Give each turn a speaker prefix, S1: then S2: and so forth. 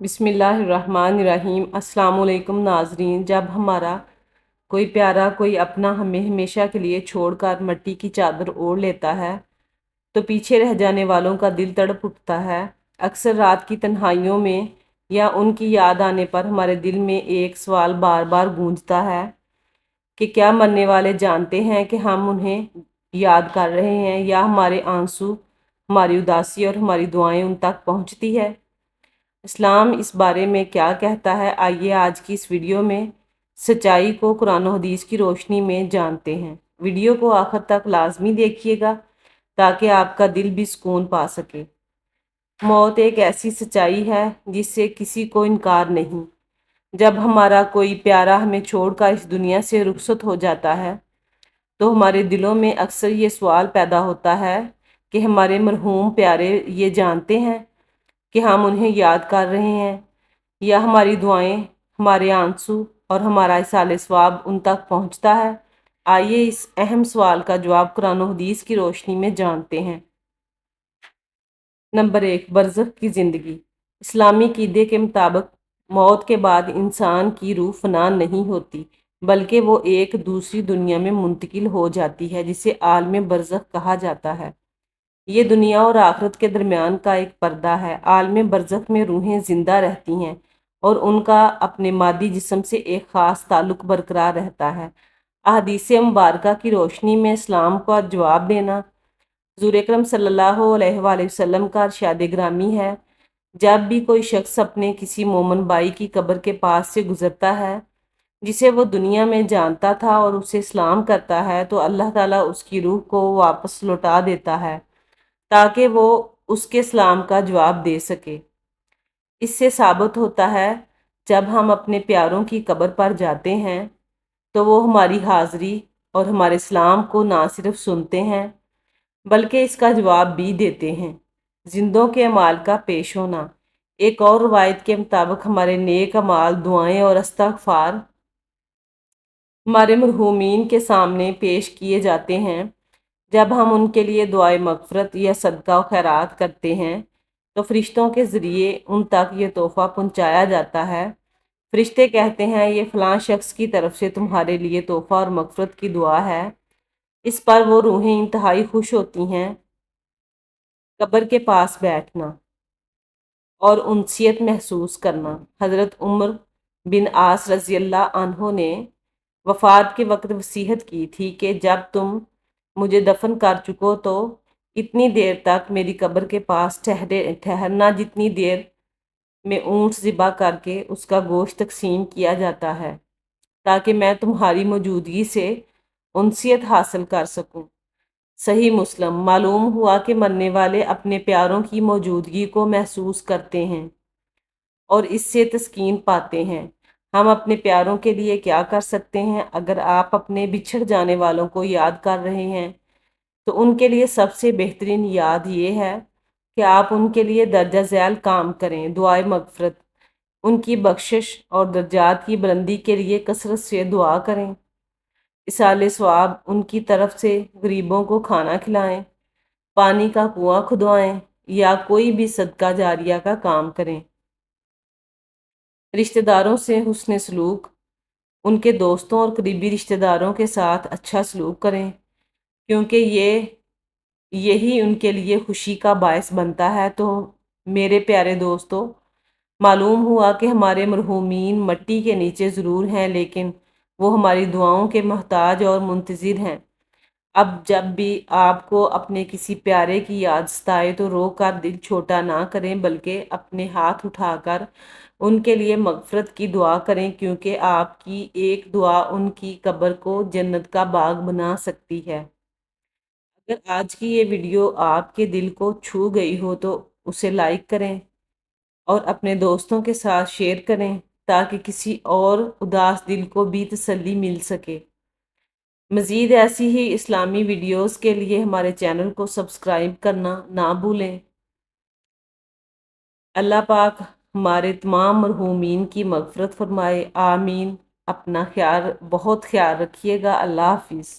S1: बिस्मिल्लाहिर्रहमानिर्रहीम। अस्सलाम वालेकुम नाजरीन। जब हमारा कोई प्यारा कोई अपना हमें हमेशा के लिए छोड़कर मट्टी की चादर ओढ़ लेता है तो पीछे रह जाने वालों का दिल तड़प उठता है। अक्सर रात की तन्हाइयों में या उनकी याद आने पर हमारे दिल में एक सवाल बार बार गूंजता है कि क्या मरने वाले जानते हैं कि हम उन्हें याद कर रहे हैं, या हमारे आंसू, हमारी उदासी और हमारी दुआएं उन तक पहुंचती है। इस्लाम इस बारे में क्या कहता है, आइए आज की इस वीडियो में सच्चाई को कुरान और हदीस की रोशनी में जानते हैं। वीडियो को आखिर तक लाजमी देखिएगा ताकि आपका दिल भी सुकून पा सके। मौत एक ऐसी सच्चाई है जिससे किसी को इनकार नहीं। जब हमारा कोई प्यारा हमें छोड़कर इस दुनिया से रुखसत हो जाता है तो हमारे दिलों में अक्सर ये सवाल पैदा होता है कि हमारे मरहूम प्यारे ये जानते हैं कि हम उन्हें याद कर रहे हैं, या हमारी दुआएं, हमारे आंसू और हमारा इसाले सवाब उन तक पहुंचता है। आइए इस अहम सवाल का जवाब कुरान और हदीस की रोशनी में जानते हैं। नंबर 1, बरज़ख की ज़िंदगी। इस्लामी क़ीदे के मुताबिक मौत के बाद इंसान की रूह फना नहीं होती, बल्कि वो एक दूसरी दुनिया में मुंतकिल हो जाती है, जिसे आलम बरज़ख कहा जाता है। ये दुनिया और आखिरत के दरमियान का एक पर्दा है। आलम बरज़ख में रूहें जिंदा रहती हैं और उनका अपने मादी जिस्म से एक ख़ास ताल्लुक़ बरकरार रहता है। अहादीस मुबारका की रोशनी में इस्लाम का जवाब देना। हुज़ूर अकरम सल्लल्लाहु अलैहि वसल्लम का इरशाद ग्रामी है, जब भी कोई शख्स अपने किसी मोमन भाई की कब्र के पास से गुजरता है जिसे वो दुनिया में जानता था और उसे सलाम करता है, तो अल्लाह ताला उसकी रूह को वापस लौटा देता है ताकि वो उसके सलाम का जवाब दे सके। इससे साबित होता है जब हम अपने प्यारों की कब्र पर जाते हैं तो वो हमारी हाज़िरी और हमारे सलाम को ना सिर्फ सुनते हैं बल्कि इसका जवाब भी देते हैं। जिंदों के अमाल का पेश होना। एक और रवायत के मुताबिक हमारे नेक अमाल, दुआएं और इस्तग़फ़ार हमारे मरहूमीन के सामने पेश किए जाते हैं। जब हम उनके लिए दुआए मग़फ़िरत या सदका व खैरात करते हैं तो फ़रिश्तों के ज़रिए उन तक ये तोहफ़ा पहुँचाया जाता है। फ़रिश्ते कहते हैं, ये फ़लाँ शख्स की तरफ से तुम्हारे लिए तोहफ़ा और मग़फ़िरत की दुआ है। इस पर वो रूहें इंतहाई खुश होती हैं। कब्र के पास बैठना और उनसियत महसूस करना। हज़रत उमर बिन आस रज़ी अल्लाह अन्हो ने वफ़ात के वक्त वसीयत की थी कि जब तुम मुझे दफन कर चुको तो इतनी देर तक मेरी कब्र के पास ठहरना जितनी देर में ऊँट ज़िबा करके उसका गोश्त तकसीम किया जाता है, ताकि मैं तुम्हारी मौजूदगी से उनसियत हासिल कर सकूं। सही मुस्लिम। मालूम हुआ कि मरने वाले अपने प्यारों की मौजूदगी को महसूस करते हैं और इससे तस्कीन पाते हैं। हम अपने प्यारों के लिए क्या कर सकते हैं? अगर आप अपने बिछड़ जाने वालों को याद कर रहे हैं तो उनके लिए सबसे बेहतरीन याद ये है कि आप उनके लिए दर्जा ज़ैल काम करें। दुआए मग़फ़िरत, उनकी बख्शिश और दर्जात की बुलंदी के लिए कसरत से दुआ करें। इसाले सवाब, उनकी तरफ से गरीबों को खाना खिलाएं, पानी का कुआं खुदवाएं या कोई भी सदका जारिया का काम करें। रिश्तेदारों से हुस्न सलूक, उनके दोस्तों और करीबी रिश्तेदारों के साथ अच्छा सलूक करें, क्योंकि यही उनके लिए खुशी का बायस बनता है। तो मेरे प्यारे दोस्तों, मालूम हुआ कि हमारे मरहूमीन मट्टी के नीचे ज़रूर हैं, लेकिन वो हमारी दुआओं के मोहताज और मुंतज़िर हैं। अब जब भी आपको अपने किसी प्यारे की याद सताए तो रो कर दिल छोटा ना करें, बल्कि अपने हाथ उठाकर उनके लिए मग़फ़िरत की दुआ करें, क्योंकि आपकी एक दुआ उनकी कब्र को जन्नत का बाग बना सकती है। अगर आज की ये वीडियो आपके दिल को छू गई हो तो उसे लाइक करें और अपने दोस्तों के साथ शेयर करें, ताकि किसी और उदास दिल को भी तसल्ली मिल सके। मज़ीद ऐसी ही इस्लामी वीडियोस के लिए हमारे चैनल को सब्सक्राइब करना ना भूलें। अल्लाह पाक हमारे तमाम मरहूमीन की मग़फ़िरत फ़रमाए। आमीन। अपना बहुत ख्याल रखिएगा। अल्लाह हाफ़िज़।